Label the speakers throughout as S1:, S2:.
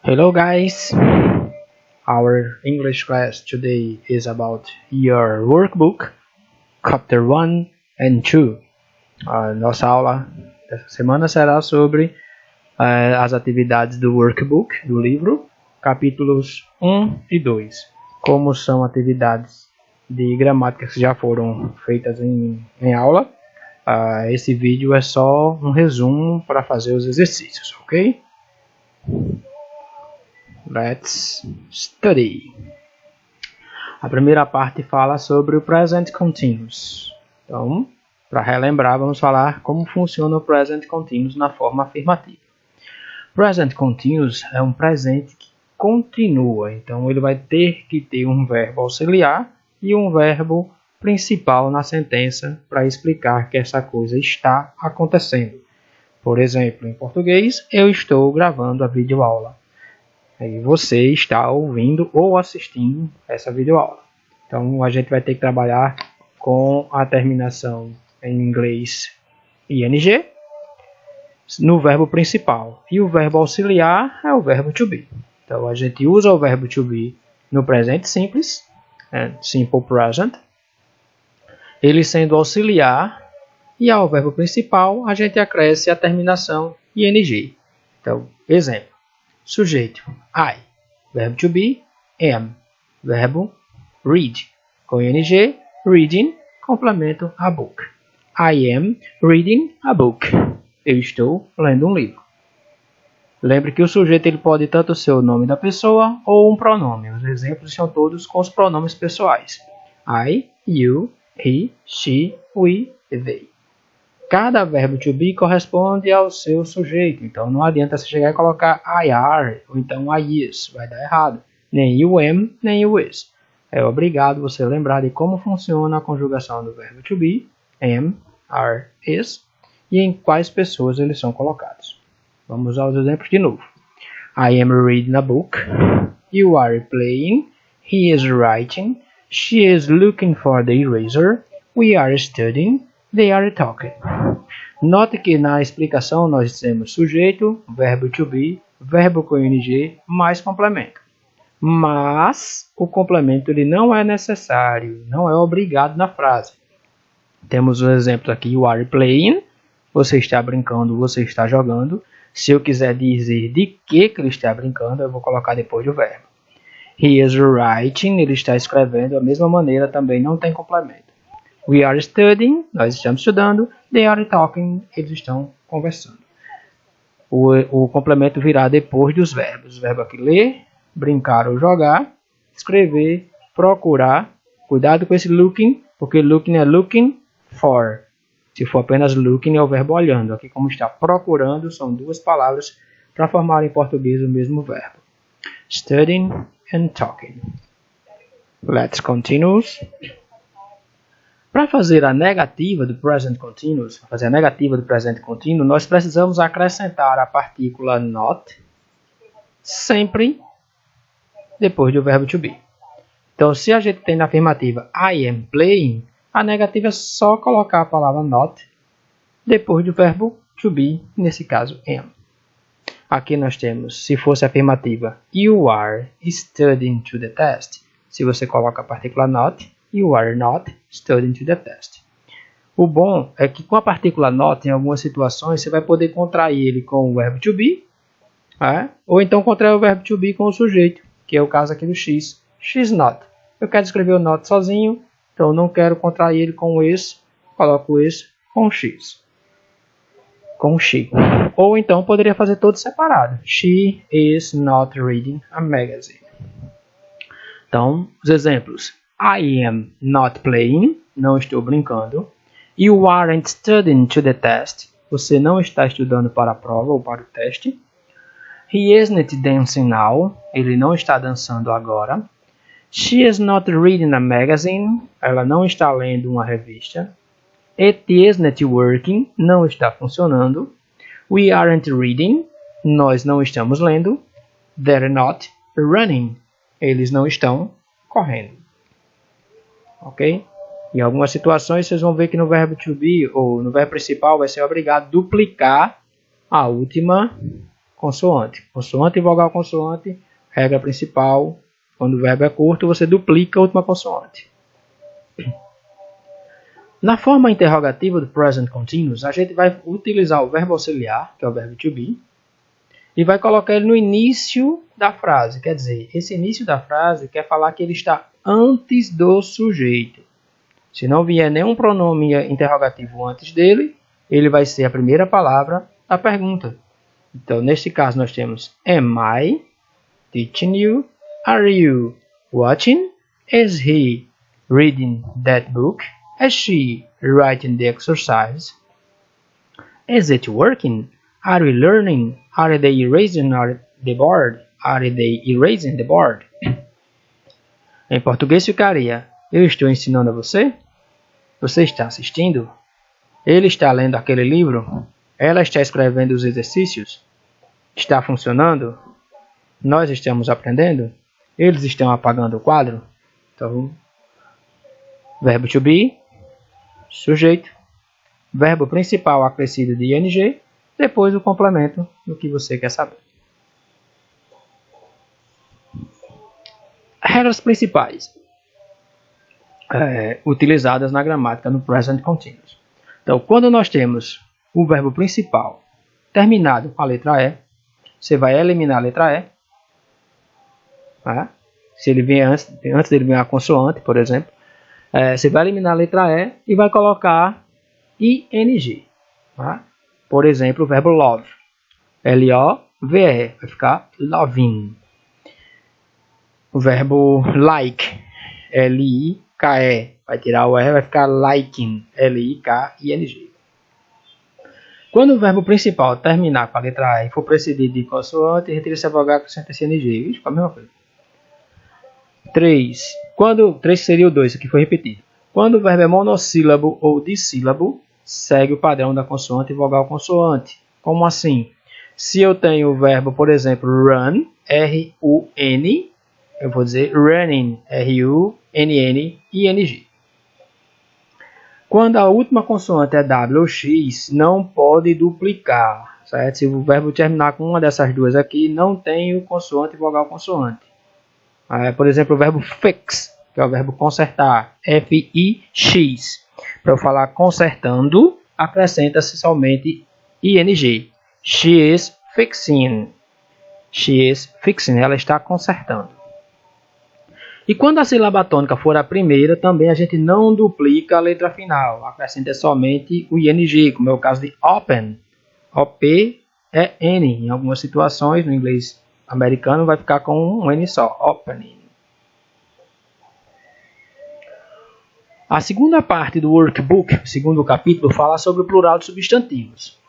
S1: Hello guys, our English class today is about your workbook, chapter 1 and 2. A nossa aula dessa semana será sobre as atividades do workbook, do livro, capítulos 1 e 2. Como são atividades de gramática que já foram feitas em aula, esse vídeo é só um resumo para fazer os exercícios, ok? Let's study. A primeira parte fala sobre o present continuous. Então, para relembrar, vamos falar como funciona o present continuous na forma afirmativa. Present continuous é um presente que continua, então ele vai ter que ter um verbo auxiliar e um verbo principal na sentença para explicar que essa coisa está acontecendo. Por exemplo, em português, eu estou gravando a videoaula. E você está ouvindo ou assistindo essa videoaula. Então, a gente vai ter que trabalhar com a terminação em inglês ing no verbo principal. E o verbo auxiliar é o verbo to be. Então, a gente usa o verbo to be no presente simples, simple present, ele sendo auxiliar, e ao verbo principal a gente acresce a terminação ing. Então, exemplo. Sujeito, I. Verbo to be, am. Verbo, read. Com ing, reading, complemento, a book. I am reading a book. Eu estou lendo um livro. Lembre que o sujeito ele pode tanto ser o nome da pessoa ou um pronome. Os exemplos são todos com os pronomes pessoais. I, you, he, she, we, they. Cada verbo to be corresponde ao seu sujeito. Então, não adianta você chegar e colocar I are, ou então I is. Vai dar errado. Nem you am, nem you is. É obrigado você lembrar de como funciona a conjugação do verbo to be, am, are, is, e em quais pessoas eles são colocados. Vamos aos exemplos de novo. I am reading a book. You are playing. He is writing. She is looking for the eraser. We are studying. They are talking. Note que na explicação nós dizemos sujeito, verbo to be, verbo com ing, mais complemento. Mas o complemento ele não é necessário, não é obrigado na frase. Temos os exemplos aqui, you are playing, você está brincando, você está jogando. Se eu quiser dizer de que ele está brincando, eu vou colocar depois do verbo. He is writing, ele está escrevendo, da mesma maneira também não tem complemento. We are studying, nós estamos estudando. They are talking, eles estão conversando. O complemento virá depois dos verbos. O verbo aqui ler, brincar ou jogar, escrever, procurar. Cuidado com esse looking, porque looking é looking for. Se for apenas looking é o verbo olhando. Aqui como está procurando, são duas palavras para formar em português o mesmo verbo. Studying and talking. Let's continue. Para fazer a negativa do present continuous, nós precisamos acrescentar a partícula not sempre depois do verbo to be. Então, se a gente tem na afirmativa I am playing, a negativa é só colocar a palavra not depois do verbo to be, nesse caso am. Aqui nós temos, se fosse afirmativa, you are studying to the test. Se você coloca a partícula not, you are not studying to the test. O bom é que com a partícula not, em algumas situações, você vai poder contrair ele com o verbo to be, ou então contrair o verbo to be com o sujeito, que é o caso aqui do X. She's not. Eu quero escrever o not sozinho, então não quero contrair ele com o is, coloco o is com o X. Com o she. Ou então poderia fazer todo separado. She is not reading a magazine. Então, os exemplos. I am not playing, não estou brincando. You aren't studying to the test, você não está estudando para a prova ou para o teste. He isn't dancing now, ele não está dançando agora. She is not reading a magazine, ela não está lendo uma revista. It isn't working, não está funcionando. We aren't reading, nós não estamos lendo. They're not running, eles não estão correndo. Ok? Em algumas situações vocês vão ver que no verbo to be ou no verbo principal vai ser obrigado a duplicar a última consoante. Consoante e vogal consoante, regra principal, quando o verbo é curto, você duplica a última consoante. Na forma interrogativa do present continuous, a gente vai utilizar o verbo auxiliar, que é o verbo to be, e vai colocar ele no início da frase. Quer dizer, esse início da frase quer falar que ele está antes do sujeito. Se não vier nenhum pronome interrogativo antes dele, ele vai ser a primeira palavra da pergunta. Então, neste caso, nós temos Am I teaching you? Are you watching? Is he reading that book? Is she writing the exercise? Is it working? Are we learning? Are they erasing the board? Are they erasing the board? Em português ficaria: eu estou ensinando a você? Você está assistindo? Ele está lendo aquele livro? Ela está escrevendo os exercícios? Está funcionando? Nós estamos aprendendo? Eles estão apagando o quadro? Então, verbo to be, sujeito, verbo principal acrescido de ing, depois o complemento do que você quer saber. Regras principais utilizadas na gramática no present continuous. Então, quando nós temos o verbo principal terminado com a letra E, você vai eliminar a letra E. Tá? Se ele vier antes dele vir a consoante, por exemplo, você vai eliminar a letra E e vai colocar ing. Tá? Por exemplo, o verbo love. L-O-V-E. Vai ficar loving. O verbo like. L-I-K-E. Vai tirar o R, vai ficar liking. L-I-K-I-N-G. Quando o verbo principal terminar com a letra E e for precedido de consoante, retira essa vogal e acrescenta esse ing. Isso é a mesma coisa. 3. 3 seria o 2, aqui foi repetido. Quando o verbo é monossílabo ou dissílabo, segue o padrão da consoante e vogal consoante. Como assim? Se eu tenho o verbo, por exemplo, run, R-U-N, eu vou dizer running, R-U-N-N-I-N-G. Quando a última consoante é W ou X, não pode duplicar. Certo? Se o verbo terminar com uma dessas duas aqui, não tem o consoante e vogal consoante. Por exemplo, o verbo fix, que é o verbo consertar, F-I-X. Para eu falar consertando, acrescenta-se somente ing. She is fixing. She is fixing. Ela está consertando. E quando a sílaba tônica for a primeira, também a gente não duplica a letra final. Acrescenta somente o ing, como é o caso de open. O-P-E-N. Em algumas situações, no inglês americano, vai ficar com um N só. Opening. A segunda parte do workbook, o segundo capítulo, fala sobre o plural de substantivos.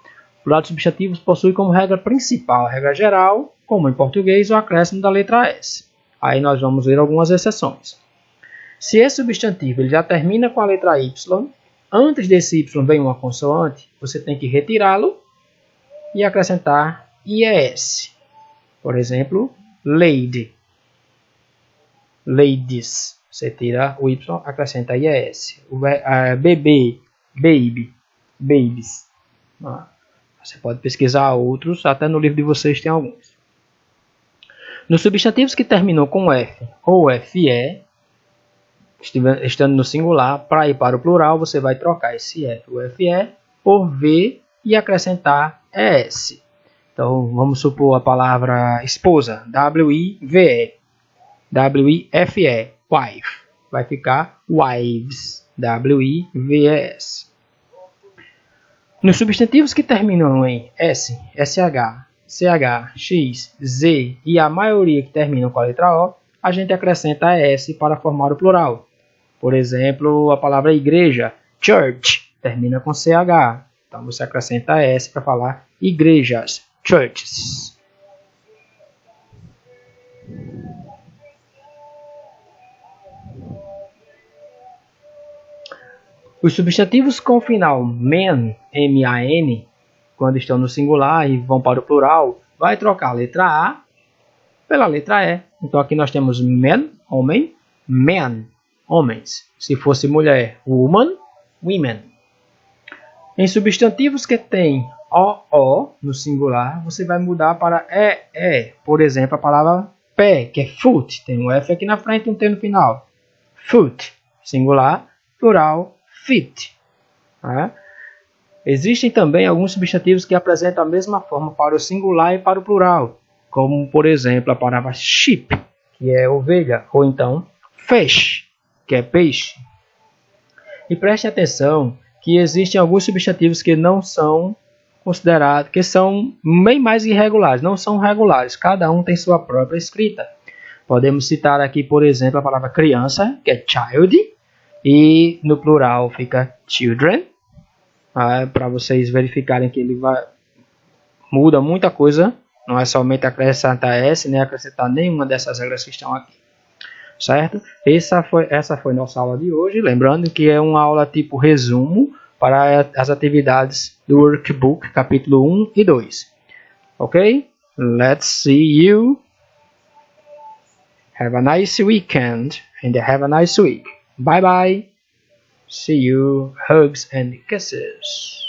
S1: O plural de substantivos possui como regra principal, a regra geral, como em português, o acréscimo da letra S. Aí nós vamos ver algumas exceções. Se esse substantivo ele já termina com a letra Y, antes desse Y vem uma consoante, você tem que retirá-lo e acrescentar IES. Por exemplo, lady. Ladies. Você tira o Y, acrescenta IES. Bebê, baby, babies. Você pode pesquisar outros, até no livro de vocês tem alguns. Nos substantivos que terminam com F ou FE, estando no singular, para ir para o plural, você vai trocar esse F ou FE por V e acrescentar ES. Então, vamos supor a palavra esposa, W-I-V-E, W-I-F-E, wife. Vai ficar wives, W-I-V-E-S. Nos substantivos que terminam em S, SH, CH, X, Z e a maioria que terminam com a letra O, a gente acrescenta S para formar o plural. Por exemplo, a palavra igreja, church, termina com CH. Então você acrescenta S para falar igrejas, churches. Os substantivos com o final man, M-A-N, quando estão no singular e vão para o plural, vai trocar a letra A pela letra E. Então aqui nós temos men, homem, men, homens. Se fosse mulher, woman, women. Em substantivos que têm O no singular, você vai mudar para E. Por exemplo, a palavra pé, que é foot. Tem um F aqui na frente e um T no final. Foot, singular, plural, feet. Tá? Existem também alguns substantivos que apresentam a mesma forma para o singular e para o plural. Como, por exemplo, a palavra sheep, que é ovelha. Ou então, fish, que é peixe. E preste atenção que existem alguns substantivos que não são considerados, que são bem mais irregulares, não são regulares. Cada um tem sua própria escrita. Podemos citar aqui, por exemplo, a palavra criança, que é child, e no plural fica children, para vocês verificarem que ele muda muita coisa, não é somente acrescentar S, nem acrescentar nenhuma dessas regras que estão aqui. Certo? Essa foi nossa aula de hoje. Lembrando que é uma aula tipo resumo para as atividades do workbook, capítulo 1 e 2. Ok? Let's see you. Have a nice weekend and have a nice week. Bye bye. See you. Hugs and kisses.